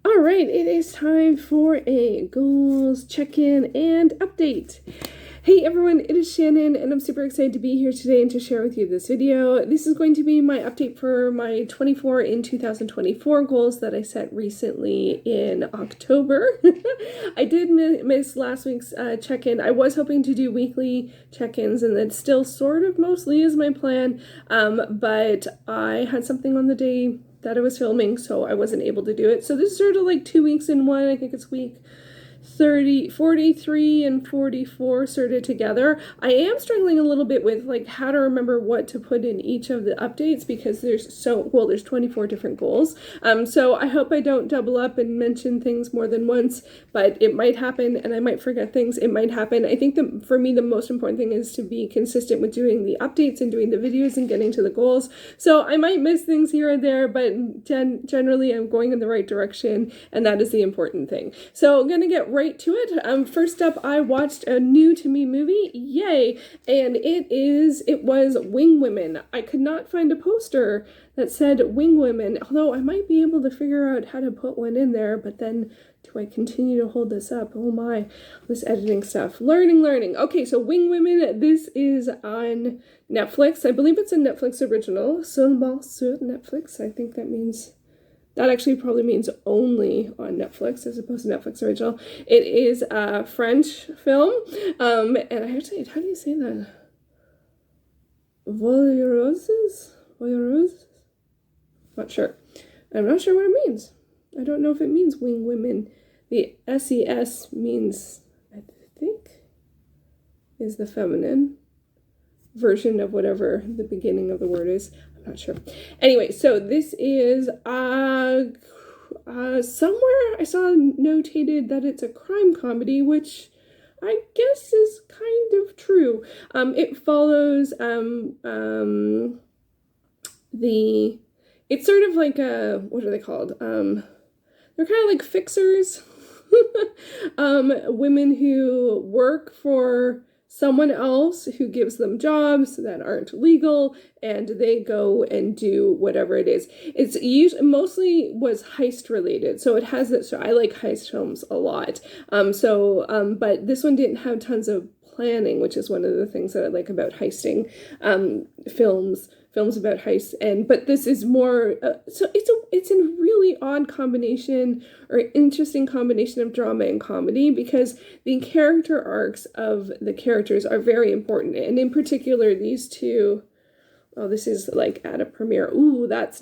All right, it is time for a goals check-in and update. Hey everyone, it is Shannon and I'm super excited to be here today and to share with you this video. This is going to be my update for my 24 in 2024 goals that I set recently in October. I did miss last week's check-in. I was hoping to do weekly check-ins and that still sort of mostly is my plan, but I had something on the day that I was filming, so I wasn't able to do it. So this is sort of like 2 weeks in one. I think it's week 43 and 44 sorted together. I am struggling a little bit with like how to remember what to put in each of the updates because there's 24 different goals. So I hope I don't double up and mention things more than once, but it might happen and I might forget things. It might happen. I think that for me, the most important thing is to be consistent with doing the updates and doing the videos and getting to the goals. So I might miss things here and there, but generally I'm going in the right direction and that is the important thing. So I'm going to get right to it. First up, I watched a new to me movie, yay, and it was Wing Women. I could not find a poster that said Wing Women, although I might be able to figure out how to put one in there, but then do I continue to hold this up? Oh my, this editing stuff. Learning. Okay, so Wing Women, this is on Netflix. I believe it's a Netflix original. Seulement sur Netflix. I think that means... that actually probably means only on Netflix as opposed to Netflix original. It is a French film. And I actually, how do you say that? Voyeureuses? Voyeureuse? Not sure. I'm not sure what it means. I don't know if it means wing women. The SES means, I think, is the feminine version of whatever the beginning of the word is. I'm not sure. Anyway, so this is somewhere I saw notated that it's a crime comedy, which I guess is kind of true. It follows it's sort of like a, what are they called? They're kind of like fixers. Women who work for someone else who gives them jobs that aren't legal, and they go and do whatever it is. It's usually mostly was heist related, so it has that. So I like heist films a lot. But this one didn't have tons of planning, which is one of the things that I like about heisting films about heists. But this is more so it's a really odd combination or interesting combination of drama and comedy because the character arcs of the characters are very important, and in particular these two. Oh, this is like at a premiere. Ooh, that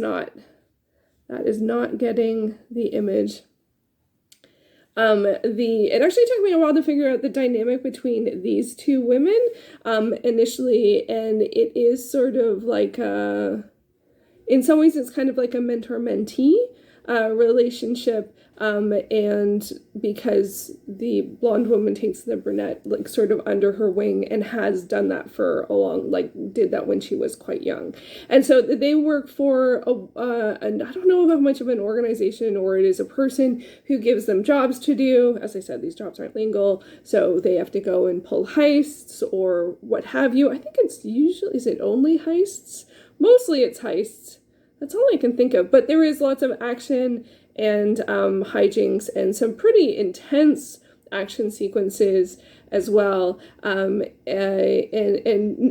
is not getting the image. It actually took me a while to figure out the dynamic between these two women initially, and it is sort of like in some ways it's kind of like a mentor-mentee relationship, and because the blonde woman takes the brunette like sort of under her wing and has done that for a long, like did that when she was quite young, and so they work for and I don't know how much of an organization or it is a person who gives them jobs to do. As I said, these jobs aren't legal, so they have to go and pull heists or what have you. I think it's usually, is it only heists? Mostly it's heists. That's all I can think of, but there is lots of action and hijinks and some pretty intense action sequences as well, and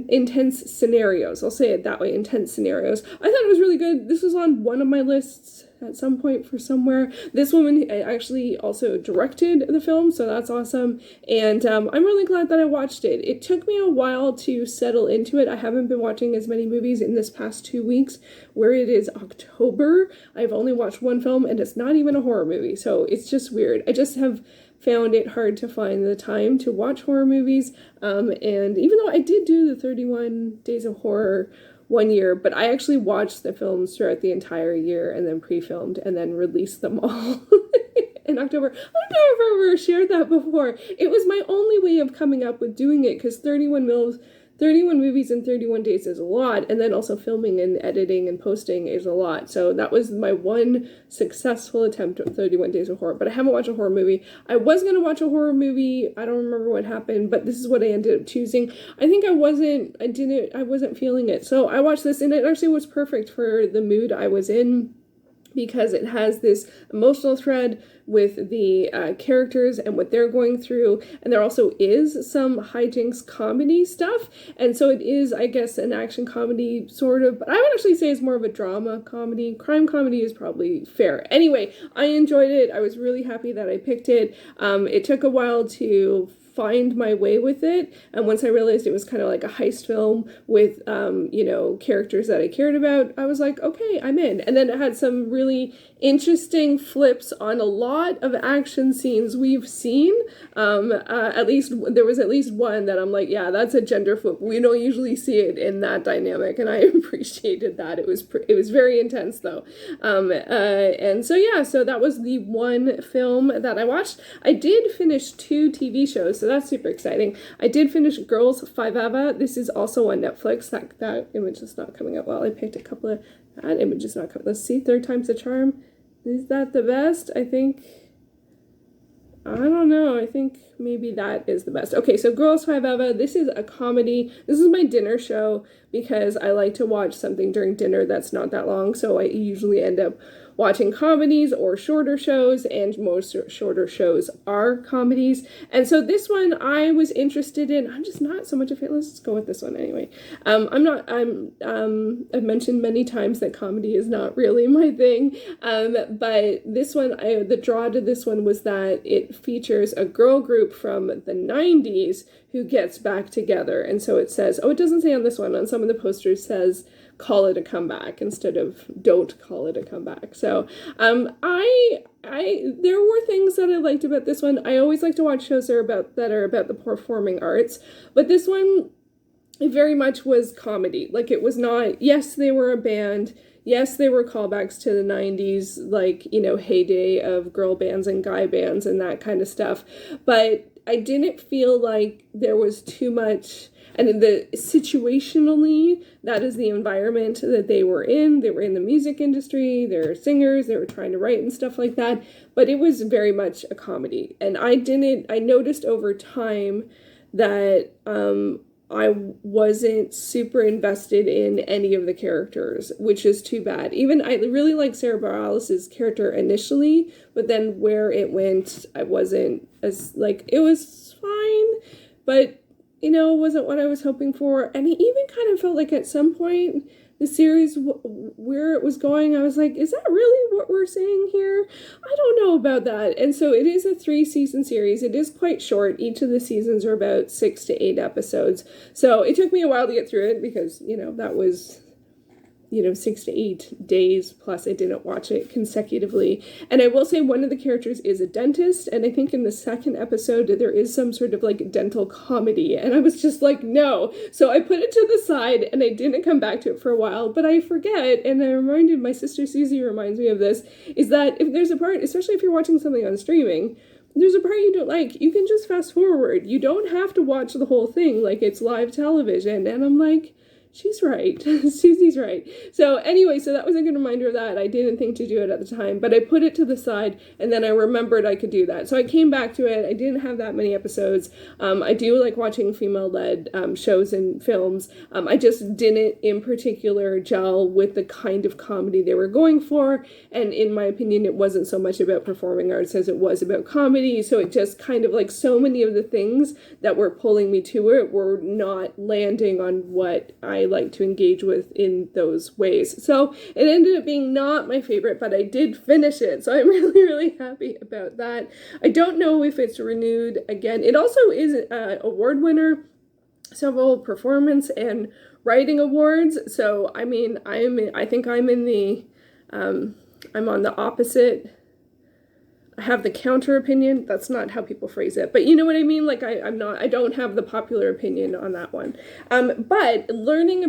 intense scenarios. I'll say it that way, intense scenarios. I thought it was really good. This was on one of my lists at some point for somewhere. This woman actually also directed the film, so that's awesome. And I'm really glad that I watched it. It took me a while to settle into it. I haven't been watching as many movies in this past 2 weeks where it is October. I've only watched one film and it's not even a horror movie, so it's just weird. I just have found it hard to find the time to watch horror movies, and even though I did do the 31 Days of Horror one year, but I actually watched the films throughout the entire year and then pre-filmed and then released them all in October. I don't know if I've ever shared that before. It was my only way of coming up with doing it because 31 movies in 31 days is a lot, and then also filming and editing and posting is a lot. So that was my one successful attempt at 31 Days of Horror, but I haven't watched a horror movie. I was going to watch a horror movie. I don't remember what happened, but this is what I ended up choosing. I think I wasn't feeling it. So I watched this, and it actually was perfect for the mood I was in because it has this emotional thread with the characters and what they're going through, and there also is some hijinks comedy stuff, and so it is, I guess, an action comedy sort of, but I would actually say it's more of a drama comedy. Crime comedy is probably fair. Anyway, I enjoyed it. I was really happy that I picked it. It took a while to find my way with it, and once I realized it was kind of like a heist film with characters that I cared about, I was like, okay, I'm in. And then it had some really interesting flips on a lot of action scenes we've seen. At least there was at least one that I'm like, yeah, that's a gender flip. We don't usually see it in that dynamic, and I appreciated that. It was very intense though. And so yeah, so that was the one film that I watched. I did finish 2 TV shows, so that's super exciting. I did finish Girls 5 Eva. This is also on Netflix. That image is not coming up well. I picked a couple of, that image is not coming. Let's see, Third Time's the Charm. Is that the best? I don't know. I think maybe that is the best. Okay, so Girls 5 Eva, this is a comedy. This is my dinner show because I like to watch something during dinner that's not that long, so I usually end up watching comedies or shorter shows, and most shorter shows are comedies. And so this one I was interested in. I'm just not so much a fan. Let's just go with this one anyway. I've mentioned many times that comedy is not really my thing. But this one, the draw to this one was that it features a girl group from the 90s who gets back together. And so it says, it doesn't say on this one, on some of the posters says, call it a comeback instead of don't call it a comeback. So I there were things that I liked about this one. I always like to watch shows that are about the performing arts, but this one, it very much was comedy. Like, it was not, yes, they were a band, yes, they were callbacks to the 90s, like, heyday of girl bands and guy bands and that kind of stuff, but I didn't feel like there was too much. And situationally, that is the environment that they were in. They were in the music industry, they're singers, they were trying to write and stuff like that. But it was very much a comedy. And I noticed over time that I wasn't super invested in any of the characters, which is too bad. Even I really liked Sarah Bareilles' character initially, but then where it went, I wasn't as, like, it was fine, but wasn't what I was hoping for. And it even kind of felt like at some point the series, where it was going, I was like, is that really what we're saying here? I don't know about that. And so it is a 3-season series. It is quite short. Each of the seasons are about 6 to 8 episodes. So it took me a while to get through it because, that was 6 to 8 days, plus I didn't watch it consecutively. And I will say one of the characters is a dentist, and I think in the second episode there is some sort of like dental comedy, and I was just like, no. So I put it to the side and I didn't come back to it for a while, but I forget, and I reminded, my sister Susie reminds me of this, is that if there's a part, especially if you're watching something on streaming, there's a part you don't like, you can just fast forward. You don't have to watch the whole thing like it's live television. And I'm like, she's right. Susie's right. So anyway, so that was a good reminder of that. I didn't think to do it at the time, but I put it to the side, and then I remembered I could do that. So I came back to it. I didn't have that many episodes. I do like watching female-led shows and films. I just didn't, in particular, gel with the kind of comedy they were going for, and in my opinion, it wasn't so much about performing arts as it was about comedy, so it just kind of, like, so many of the things that were pulling me to it were not landing on what I like to engage with in those ways. So it ended up being not my favorite, but I did finish it, so I'm really, really happy about that. I don't know if it's renewed again. It also is an award winner, several performance and writing awards, so I mean, I think I'm in the I'm on the opposite. I have the counter opinion. That's not how people phrase it, but you know what I mean? Like, I don't have the popular opinion on that one. But looking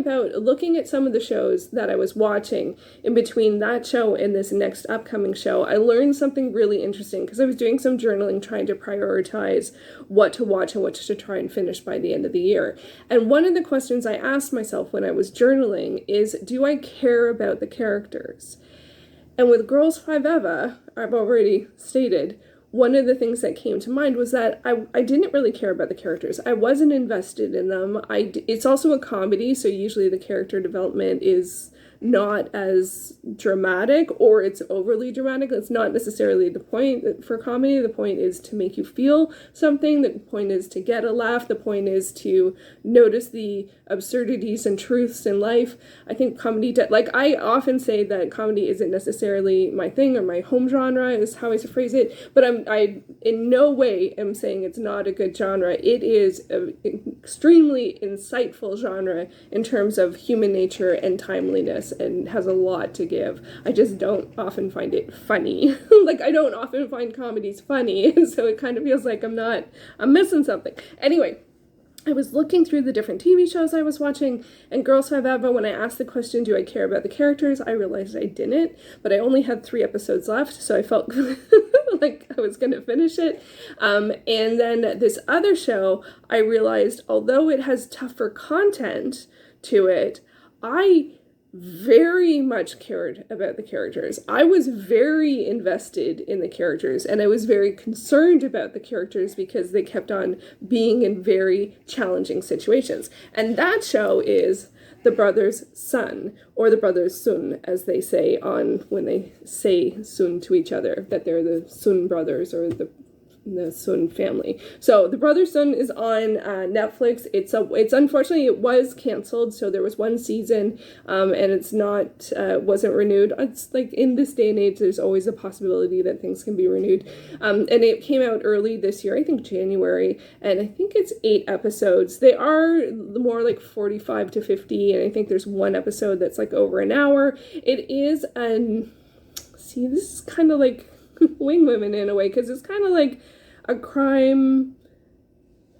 at some of the shows that I was watching in between that show and this next upcoming show, I learned something really interesting because I was doing some journaling trying to prioritize what to watch and what to try and finish by the end of the year. And one of the questions I asked myself when I was journaling is, do I care about the characters? And with Girls 5 Eva, I've already stated, one of the things that came to mind was that I didn't really care about the characters. I wasn't invested in them. It's also a comedy, so usually the character development is not as dramatic, or it's overly dramatic. That's not necessarily the point for comedy. The point is to make you feel something. The point is to get a laugh. The point is to notice the absurdities and truths in life. I think comedy, like I often say that comedy isn't necessarily my thing or my home genre is how I phrase it, but I in no way am saying it's not a good genre. It is an extremely insightful genre in terms of human nature and timeliness, and has a lot to give. I just don't often find it funny. Like I don't often find comedies funny, and so it kind of feels like I'm missing something. Anyway, I was looking through the different TV shows I was watching, and Girls 5 Eva, when I asked the question, do I care about the characters, I realized I didn't, but I only had 3 episodes left, so I felt like I was going to finish it. And then this other show, I realized, although it has tougher content to it, I very much cared about the characters. I was very invested in the characters, and I was very concerned about the characters because they kept on being in very challenging situations. And that show is The Brothers Sun, or The Brothers Sun, as they say when they say Sun to each other, that they're the Sun brothers or the Sun family. So The Brothers Sun is on Netflix. It's unfortunately it was canceled. So there was 1 season, and it's not wasn't renewed. It's like in this day and age, there's always a possibility that things can be renewed. And it came out early this year, I think January, and I think it's 8 episodes. They are more like 45 to 50, and I think there's 1 episode that's like over an hour. It is this is kind of like Wing Women in a way, because it's kind of like a crime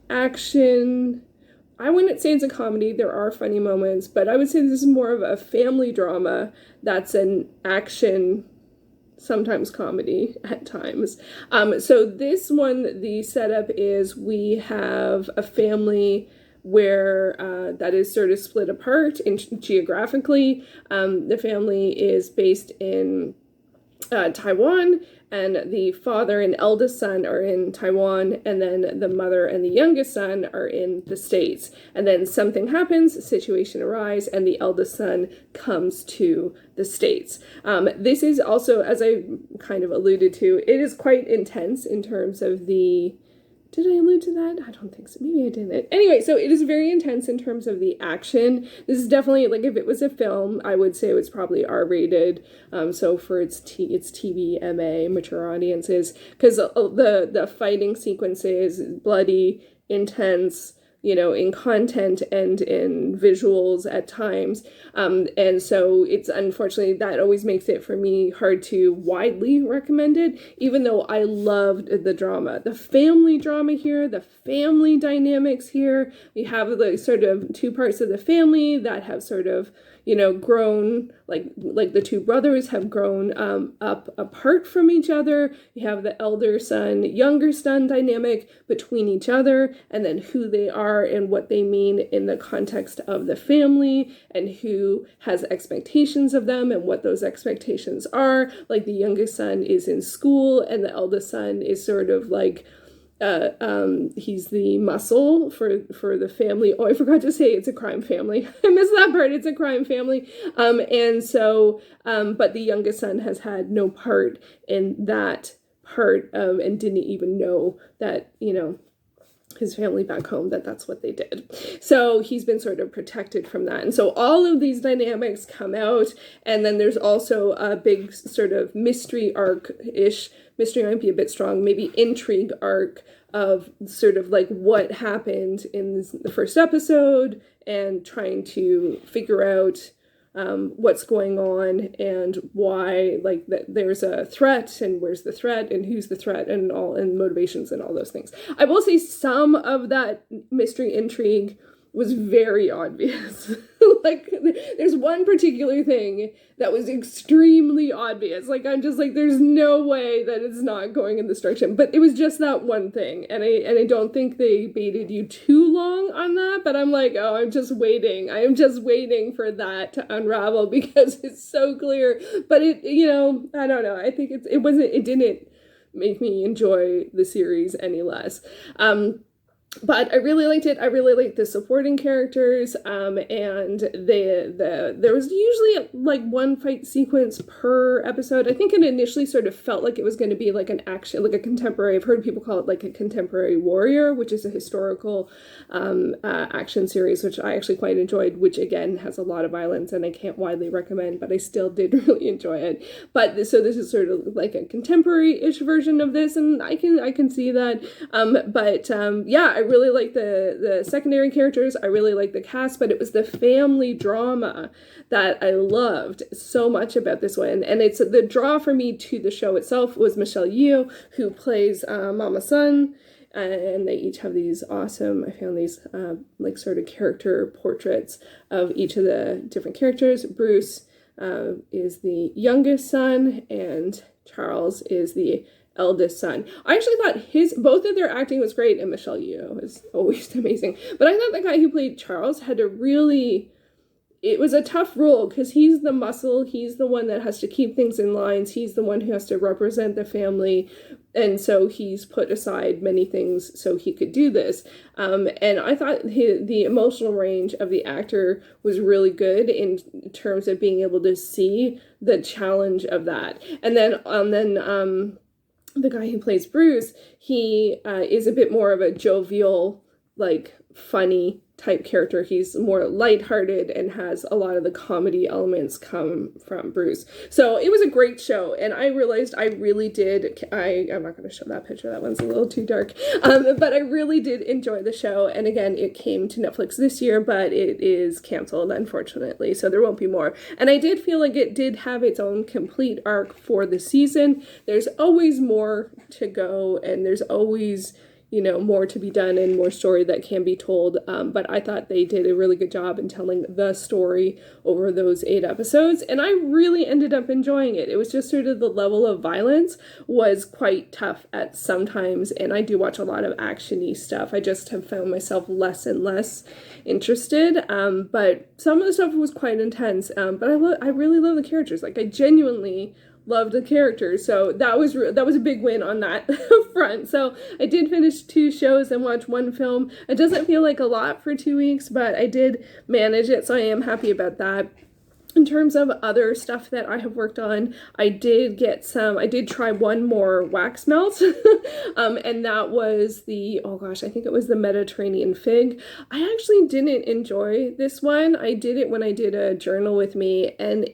action. I wouldn't say it's a comedy. There are funny moments, but I would say this is more of a family drama that's an action, sometimes comedy at times. So this one, the setup is we have a family where that is sort of split apart geographically. The family is based in Taiwan, and the father and eldest son are in Taiwan, and then the mother and the youngest son are in the States. And then something happens, a situation arises, and the eldest son comes to the States. This is also, as I kind of alluded to, it is quite intense in terms of the... Did I allude to that? I don't think so. Maybe I didn't. Anyway, so it is very intense in terms of the action. This is definitely, like, if it was a film, I would say it was probably R-rated. So for its TV, MA, mature audiences, because the fighting sequences, bloody, intense, in content and in visuals at times. And so it's unfortunately, that always makes it for me hard to widely recommend it, even though I loved the drama. The family drama here, the family dynamics here. We have the sort of 2 parts of the family that have sort of, grown, like the 2 brothers have grown up apart from each other. You have the elder son, younger son dynamic between each other, and then who they are and what they mean in the context of the family, and who has expectations of them and what those expectations are. Like the youngest son is in school, and the eldest son is sort of like, he's the muscle for the family. Oh, I forgot to say it's a crime family. I missed that part. It's a crime family. And so, but the youngest son has had no part in that part of, and didn't even know that, his family back home, that's what they did. So he's been sort of protected from that. And so all of these dynamics come out. And then there's also a big sort of mystery arc-ish, mystery might be a bit strong, maybe intrigue arc of sort of like what happened in the first episode, and trying to figure out what's going on and why, like, that there's a threat, and where's the threat, and who's the threat, and all, and motivations and all those things. I will say some of that mystery intrigue was very obvious. Like, there's one particular thing that was extremely obvious. Like, I'm just like, there's no way that it's not going in this direction. But it was just that one thing. And I don't think they baited you too long on that. But I'm like, oh, I'm just waiting. I am just waiting for that to unravel because it's so clear. But it, I don't know. I think it didn't make me enjoy the series any less. but I really liked it. I really liked the supporting characters, and there was usually like one fight sequence per episode. I think it initially sort of felt like it was going to be like an action, like a contemporary. I've heard people call it like a contemporary warrior, which is a historical action series, which I actually quite enjoyed. Which again has a lot of violence, and I can't widely recommend, but I still did really enjoy it. But so this is sort of like a contemporary-ish version of this, and I can see that. Yeah, I really like the secondary characters. I really like the cast, but it was the family drama that I loved so much about this one. And it's the draw for me to the show itself was Michelle Yeoh, who plays Mama Sun. And they each have these awesome, I found these like sort of character portraits of each of the different characters. Bruce is the youngest son, and Charles is the eldest son. I actually thought both of their acting was great, and Michelle Yeoh is always amazing. But I thought the guy who played Charles had to really, it was a tough role because he's the muscle, he's the one that has to keep things in lines, he's the one who has to represent the family, and so he's put aside many things so he could do this. And I thought the emotional range of the actor was really good in terms of being able to see the challenge of that. And then the guy who plays Bruce, he is a bit more of a jovial, like funny type character. He's more lighthearted and has a lot of the comedy elements come from Bruce. So it was a great show, and I realized I really did. I'm not going to show that picture. That one's a little too dark. But I really did enjoy the show. And again, it came to Netflix this year, but it is canceled, unfortunately. So there won't be more. And I did feel like it did have its own complete arc for the season. There's always more to go, and there's always more to be done and more story that can be told. But I thought they did a really good job in telling the story over those 8 episodes. And I really ended up enjoying it. It was just sort of the level of violence was quite tough at sometimes. And I do watch a lot of action-y stuff. I just have found myself less and less interested. But some of the stuff was quite intense. But I really love the characters. Like I genuinely loved the characters, so that was a big win on that front. So I did finish 2 shows and watch 1 film. It doesn't feel like a lot for 2 weeks, but I did manage it, so I am happy about that. In terms of other stuff that I have worked on, I did try one more wax melt, and that was I think it was the Mediterranean fig. I actually didn't enjoy this one. I did it when I did a journal with me, and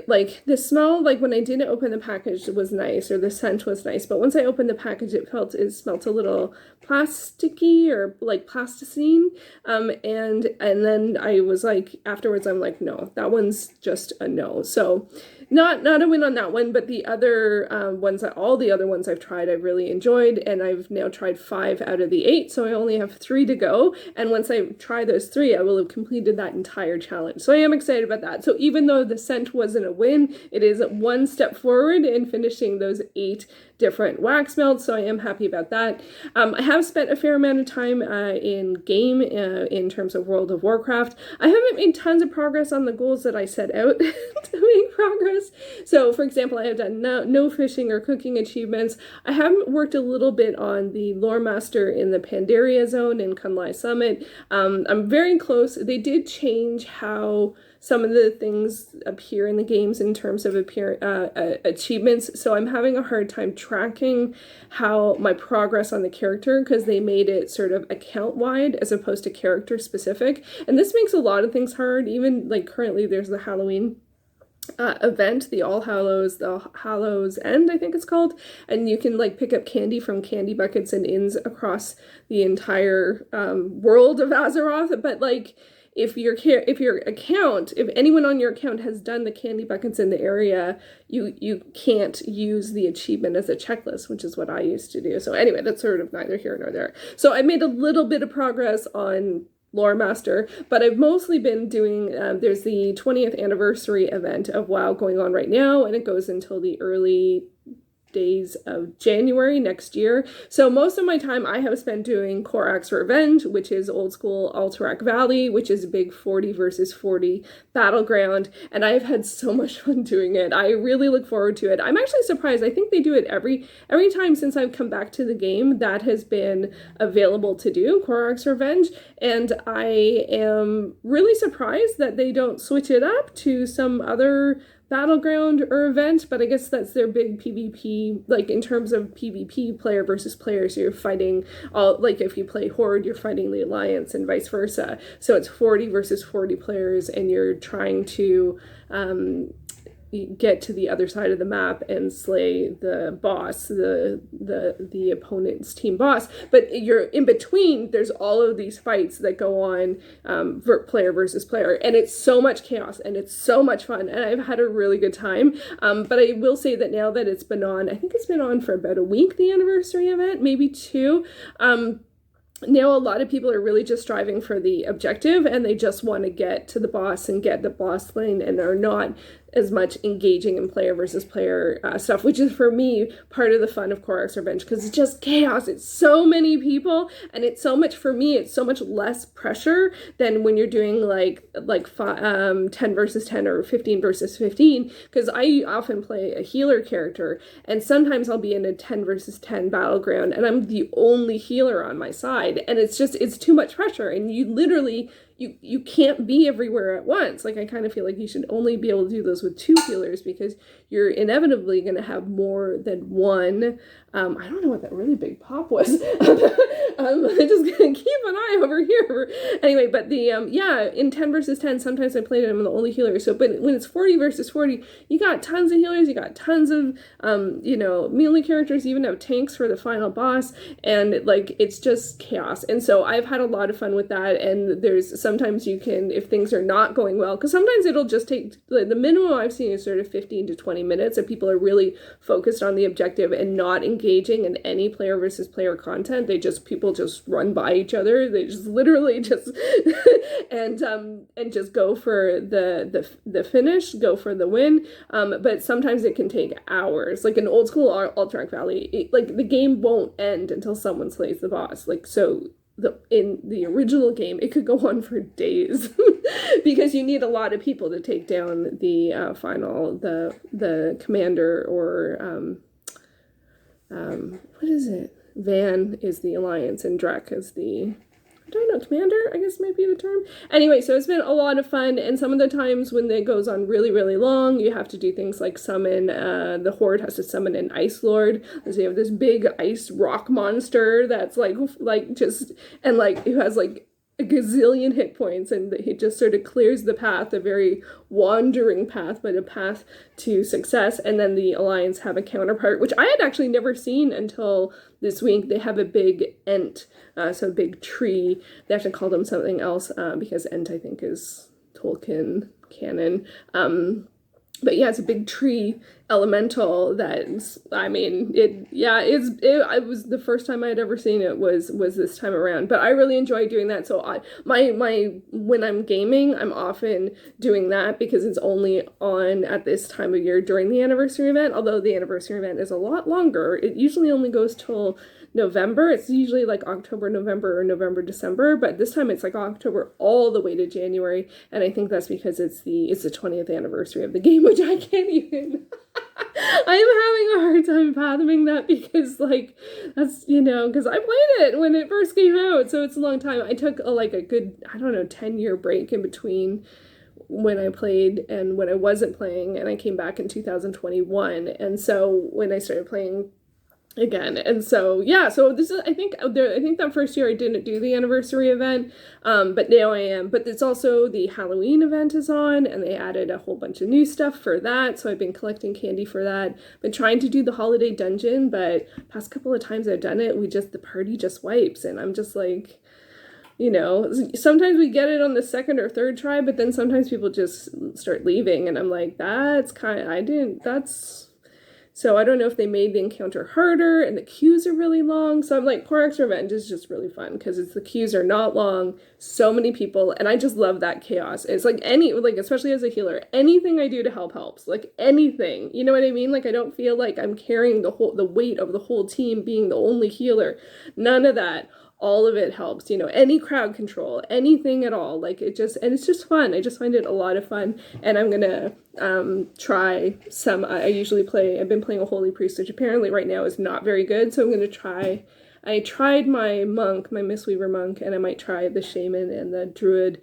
like the smell, like when I didn't open the package was nice, or the scent was nice, but once I opened the package it smelled a little plasticky or like plasticine, and then I was like, afterwards I'm like, no, that one's just a no. So not a win on that one, but the other all the other ones I've tried I've really enjoyed, and I've now tried 5 out of the 8, so I only have 3 to go, and once I try those 3 I will have completed that entire challenge. So I am excited about that. So even though the scent wasn't a win, it is one step forward in finishing those 8 different wax melts, so I am happy about that. I have spent a fair amount of time in terms of World of Warcraft. I haven't made tons of progress on the goals that I set out to make progress. So for example, I have done no fishing or cooking achievements. I have worked a little bit on the Lore Master in the Pandaria Zone in Kunlai Summit. I'm very close. They did change how some of the things appear in the games in terms of achievements, so I'm having a hard time tracking how my progress on the character, because they made it sort of account wide as opposed to character specific, and this makes a lot of things hard. Even like currently there's the Halloween event, the Hallows End, I think it's called, and you can like pick up candy from candy buckets and inns across the entire world of Azeroth, but like if anyone on your account has done the candy buckets in the area, you can't use the achievement as a checklist, which is what I used to do. So anyway, that's sort of neither here nor there. So I made a little bit of progress on Lore Master, but I've mostly been doing, there's the 20th anniversary event of WoW going on right now, and it goes until the early days of January next year. So most of my time I have spent doing Korak's Revenge, which is old school Alterac Valley, which is a big 40 versus 40 battleground, and I've had so much fun doing it. I really look forward to it. I'm actually surprised. I think they do it every time since I've come back to the game that has been available to do, Korak's Revenge, and I am really surprised that they don't switch it up to some other battleground or event, but I guess that's their big PvP, like in terms of PvP, player versus player, so you're fighting all, like if you play Horde, you're fighting the Alliance and vice versa. So it's 40 versus 40 players, and you're trying to get to the other side of the map and slay the boss, the opponent's team boss. But you're in between, there's all of these fights that go on, player versus player, and it's so much chaos and it's so much fun, and I've had a really good time. But I will say that now that it's been on, I think it's been on for about a week, the anniversary event, maybe two. Now a lot of people are really just striving for the objective, and they just want to get to the boss and get the boss lane, and are not as much engaging in player versus player stuff, which is for me part of the fun of Korak's Revenge, because it's just chaos. It's so many people, and it's so much, for me, it's so much less pressure than when you're doing like 10 versus 10 or 15 versus 15, because I often play a healer character, and sometimes I'll be in a 10 versus 10 battleground, and I'm the only healer on my side, and it's too much pressure, and you literally, you can't be everywhere at once. Like, I kind of feel like you should only be able to do those with two healers, because you're inevitably going to have more than one. I don't know what that really big pop was. I'm just going to keep an eye over here. Anyway, but in 10 versus 10, sometimes I played it, I'm the only healer. So, but when it's 40 versus 40, you got tons of healers, you got tons of, melee characters, you even have tanks for the final boss, and like, it's just chaos. And so I've had a lot of fun with that, and sometimes you can, if things are not going well, because sometimes it'll just take, the minimum I've seen is sort of 15 to 20 minutes, if people are really focused on the objective and not engaging in any player versus player content. People just run by each other. They just literally just and just go for the finish, go for the win. But sometimes it can take hours. Like in old school Alterac Valley, the game won't end until someone slays the boss. In the original game, it could go on for days because you need a lot of people to take down the the commander, or what is it? Van is the Alliance, and Drek is the, I don't know, commander, I guess might be the term. Anyway, so it's been a lot of fun, and some of the times when it goes on really, really long, you have to do things like summon, the Horde has to summon an Ice Lord. So you have this big ice rock monster that's who has a gazillion hit points, and he just sort of clears the path, a very wandering path, but a path to success. And then the Alliance have a counterpart, which I had actually never seen until this week. They have a big Ent, so a big tree. They have to call them something else, because Ent, I think, is Tolkien canon. But yeah, it's a big tree elemental that, I mean, it was the first time I had ever seen it was this time around. But I really enjoy doing that. So when I'm gaming, I'm often doing that because it's only on at this time of year during the anniversary event, although the anniversary event is a lot longer. It usually only goes till November. It's usually like October, November, or November, December, but this time it's like October all the way to January, and I think that's because it's the 20th anniversary of the game, which I can't even I am having a hard time fathoming that, because that's, because I played it when it first came out, so it's a long time. I took a good, 10-year break in between when I played and when I wasn't playing, and I came back in 2021, and so when I started playing again, and so this is, I think that first year I didn't do the anniversary event, but now I am. But it's also the Halloween event is on, and they added a whole bunch of new stuff for that, so I've been collecting candy for that. Been trying to do the holiday dungeon, but past couple of times I've done it, the party just wipes, and I'm just like, sometimes we get it on the second or third try, but then sometimes people just start leaving, and I'm like, So I don't know if they made the encounter harder, and the queues are really long. So I'm like, Core X Revenge is just really fun because the queues are not long, so many people, and I just love that chaos. It's like especially as a healer, anything I do to help helps. Like anything, you know what I mean? Like I don't feel like I'm carrying the weight of the whole team being the only healer. None of that. All of it helps, any crowd control, anything at all. Like and it's just fun. I just find it a lot of fun. And I'm gonna try some. I've been playing a Holy Priest, which apparently right now is not very good. So I'm gonna try. I tried my monk, my Mistweaver monk, and I might try the shaman and the druid.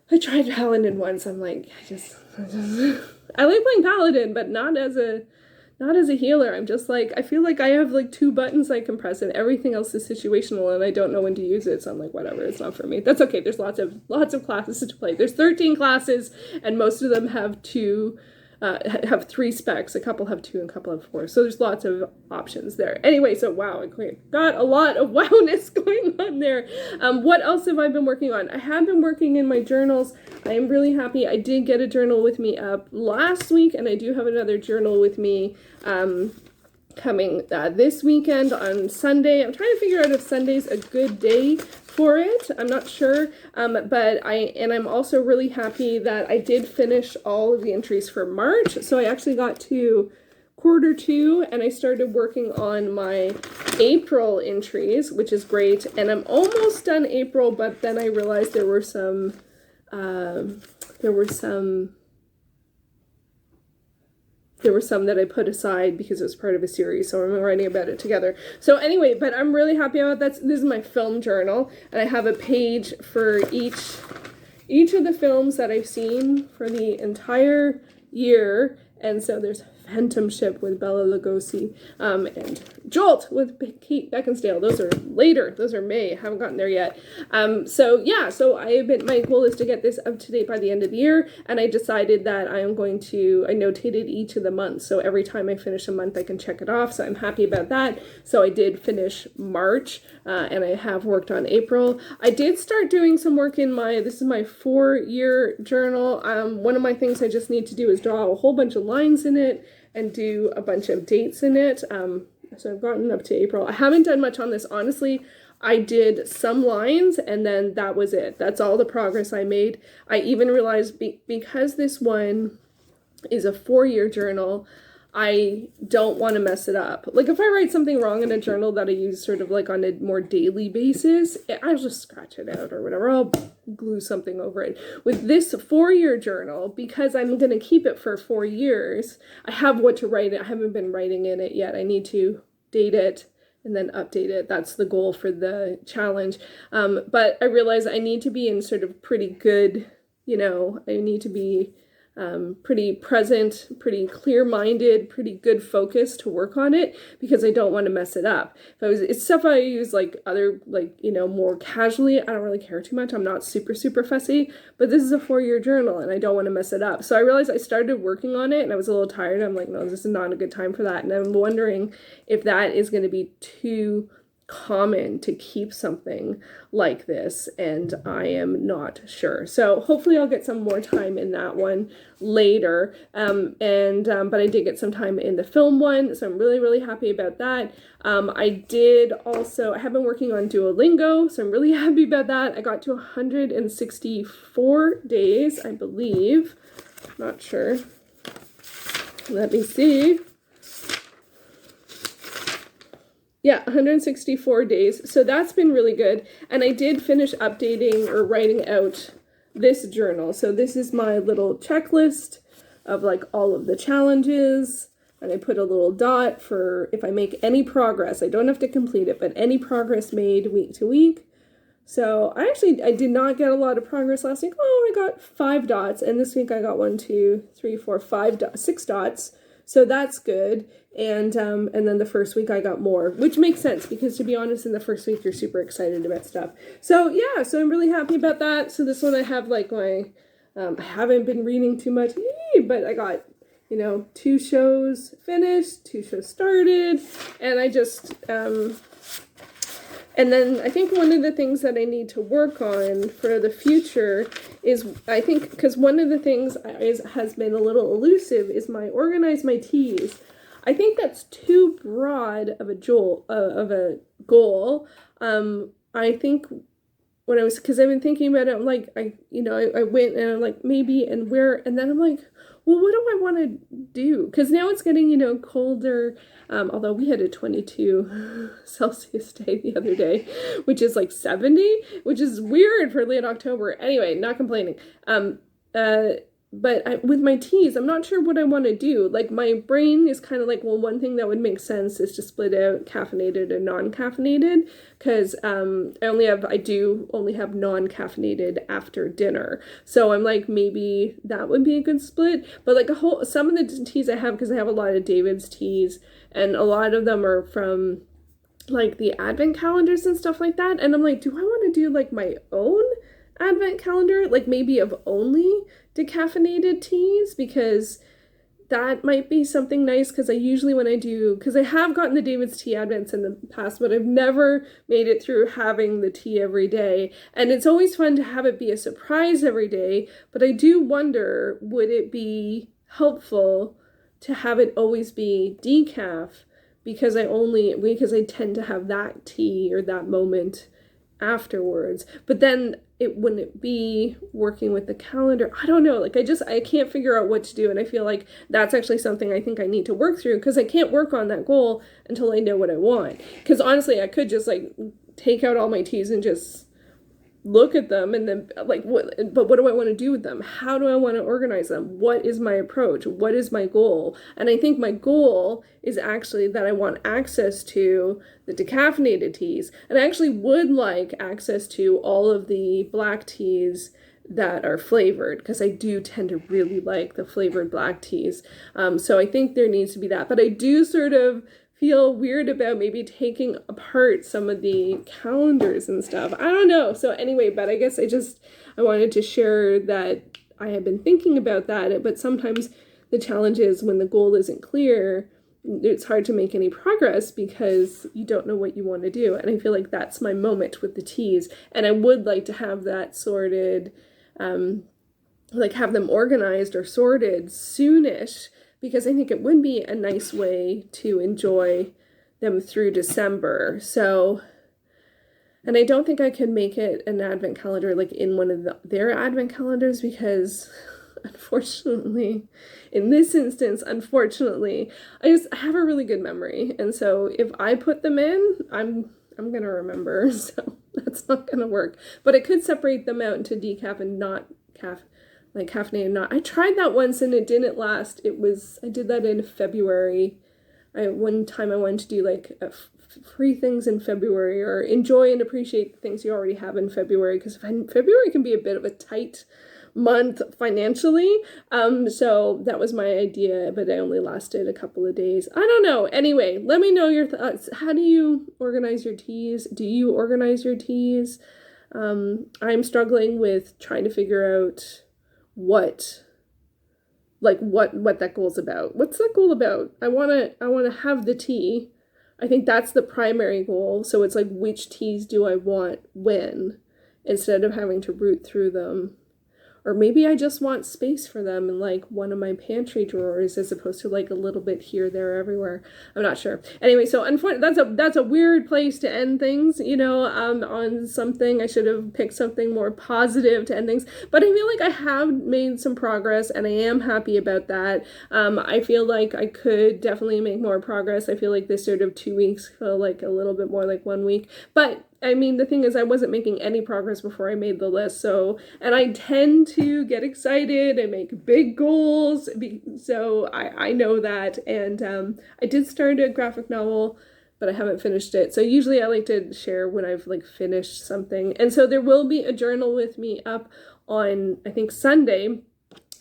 I tried paladin once. I'm like, I like playing paladin, but not as a healer. I'm just like, I feel like I have like 2 buttons I can press and everything else is situational and I don't know when to use it. So I'm like, whatever, it's not for me. That's okay. There's lots of classes to play. There's 13 classes and most of them have 3 specs. A couple have 2 and a couple have 4. So there's lots of options there. Anyway, so wow, I got a lot of wowness going on there. What else have I been working on? I have been working in my journals. I am really happy. I did get a journal with me up last week, and I do have another journal with me coming this weekend on Sunday. I'm trying to figure out if Sunday's a good day for it. I'm not sure, but I'm also really happy that I did finish all of the entries for March. So I actually got to quarter 2 and I started working on my April entries, which is great. And I'm almost done April, but then I realized there were some that I put aside because it was part of a series, so I'm writing about it together. So anyway, but I'm really happy about that. This is my film journal, and I have a page for each of the films that I've seen for the entire year. And so there's Phantom Ship with Bela Lugosi, and Jolt with Kate Beckinsale. Those are later. Those are May. I haven't gotten there yet. So my goal is to get this up to date by the end of the year, and I decided that I notated each of the months. So every time I finish a month, I can check it off. So I'm happy about that. So I did finish March, and I have worked on April. I did start doing some work in this is my 4-year journal. One of my things I just need to do is draw a whole bunch of lines in it and do a bunch of dates in it. So I've gotten up to April. I haven't done much on this, honestly. I did some lines and then that was it. That's all the progress I made. I even realized because this one is a 4-year journal, I don't want to mess it up. Like if I write something wrong in a journal that I use sort of like on a more daily basis, I'll just scratch it out or whatever. I'll glue something over it. With this 4-year journal, because I'm going to keep it for 4 years, I have what to write. I haven't been writing in it yet. I need to date it and then update it. That's the goal for the challenge. But I realize I need to be in sort of pretty good, I need to be pretty present, pretty clear-minded, pretty good focus to work on it because I don't want to mess it up. It's stuff I use more casually. I don't really care too much. I'm not super, super fussy, but this is a 4-year journal and I don't want to mess it up. So I realized I started working on it and I was a little tired. I'm like, no, this is not a good time for that. And I'm wondering if that is going to be too common to keep something like this, and I am not sure. So hopefully I'll get some more time in that one later. But I did get some time in the film one, so I'm really, really happy about that. I have been working on Duolingo, so I'm really happy about that. I got to 164 days, I believe. Not sure. Let me see. Yeah, 164 days. So that's been really good. And I did finish updating or writing out this journal. So this is my little checklist of like all of the challenges. And I put a little dot for if I make any progress. I don't have to complete it, but any progress made week to week. So I did not get a lot of progress last week. Oh, I got 5 dots. And this week I got 6 dots. So that's good. And then the first week I got more, which makes sense because to be honest, in the first week you're super excited about stuff. So yeah, so I'm really happy about that. So this one I have like I haven't been reading too much, but I got, 2 shows finished, 2 shows started, and I just, and then I think one of the things that I need to work on for the future is, because one of the things has been a little elusive is organize my teas. I think that's too broad of a goal. I think when I was, because I've been thinking about it, I'm like, I went and I'm like, maybe, and where, and then I'm like, well, what do I want to do? Because now it's getting, colder, although we had a 22 Celsius day the other day, which is like 70, which is weird for late October. Anyway, not complaining. But with my teas, I'm not sure what I want to do. Like, my brain is kind of like, well, one thing that would make sense is to split out caffeinated and non-caffeinated, because I do only have non-caffeinated after dinner. So I'm like, maybe that would be a good split. But like some of the teas I have, because I have a lot of David's teas, and a lot of them are from like the advent calendars and stuff like that. And I'm like, do I want to do like my own advent calendar, like maybe of only decaffeinated teas, because that might be something nice, because I usually because I have gotten the David's tea advents in the past, but I've never made it through having the tea every day, and it's always fun to have it be a surprise every day, but I do wonder, would it be helpful to have it always be decaf, because I tend to have that tea or that moment afterwards. But then it wouldn't be working with the calendar. I don't know, like I can't figure out what to do, and I feel like that's actually something I think I need to work through, because I can't work on that goal until I know what I want. Because honestly, I could just like take out all my teas and just look at them, and then like what do I want to do with them? How do I want to organize them? What is my approach? What is my goal? And I think my goal is actually that I want access to the decaffeinated teas, and I actually would like access to all of the black teas that are flavored, because I do tend to really like the flavored black teas. So I think there needs to be that, but I do sort of feel weird about maybe taking apart some of the calendars and stuff. I don't know. So anyway, but I guess I wanted to share that I have been thinking about that, but sometimes the challenge is when the goal isn't clear, it's hard to make any progress because you don't know what you want to do. And I feel like that's my moment with the teas. And I would like to have that sorted, like have them organized or sorted soonish, because I think it would be a nice way to enjoy them through December. So, and I don't think I can make it an advent calendar like in one of their advent calendars, because unfortunately, in this instance, I have a really good memory. And so if I put them in, I'm going to remember. So that's not going to work. But I could separate them out into decaf and not like caffeinated, not. I tried that once and it didn't last. I did that in February. One time I wanted to do like free things in February, or enjoy and appreciate the things you already have in February, because February can be a bit of a tight month financially. So that was my idea, but I only lasted a couple of days. I don't know. Anyway, let me know your thoughts. How do you organize your teas? Do you organize your teas? I'm struggling with trying to figure out what that goal's about. What's that goal about? I want to have the tea. I think that's the primary goal. So it's like, which teas do I want when, instead of having to root through them. Or maybe I just want space for them in like one of my pantry drawers, as opposed to like a little bit here, there, everywhere. I'm not sure. Anyway, so unfortunately, that's a weird place to end things, on something. I should have picked something more positive to end things. But I feel like I have made some progress, and I am happy about that. I feel like I could definitely make more progress. I feel like this sort of 2 weeks feel like a little bit more like 1 week. But I mean, the thing is, I wasn't making any progress before I made the list. So, and I tend to get excited and make big goals. So I know that. And I did start a graphic novel, but I haven't finished it. So usually I like to share when I've like finished something. And so there will be a journal with me up on, I think, Sunday.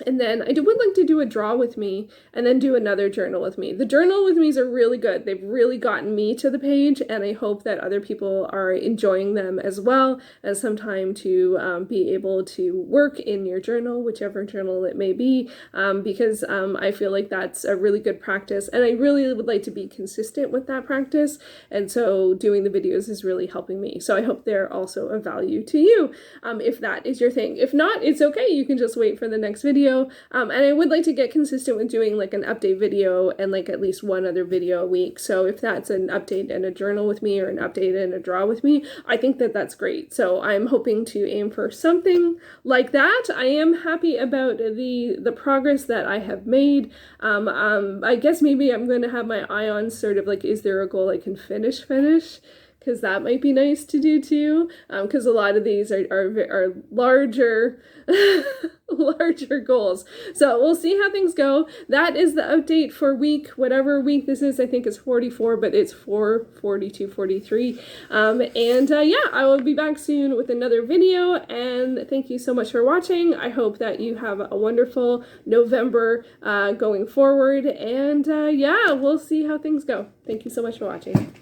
And then I would like to do a draw with me, and then do another journal with me. The journal with me's are really good. They've really gotten me to the page, and I hope that other people are enjoying them as well, as some time to be able to work in your journal, whichever journal it may be, because I feel like that's a really good practice, and I really would like to be consistent with that practice, and so doing the videos is really helping me. So I hope they're also of value to you, if that is your thing. If not, it's okay. You can just wait for the next video. video. And I would like to get consistent with doing like an update video and like at least one other video a week. So if that's an update and a journal with me or an update and a draw with me, I think that that's great. So I'm hoping to aim for something like that. I am happy about the progress that I have made. I guess maybe I'm going to have my eye on sort of like, is there a goal I can finish? Because that might be nice to do too, because a lot of these are larger larger goals. So we'll see how things go. That is the update for whatever week this is. I think it's 44, but it's 42, 43. Yeah, I will be back soon with another video, and thank you so much for watching. I hope that you have a wonderful November going forward, and yeah, we'll see how things go. Thank you so much for watching.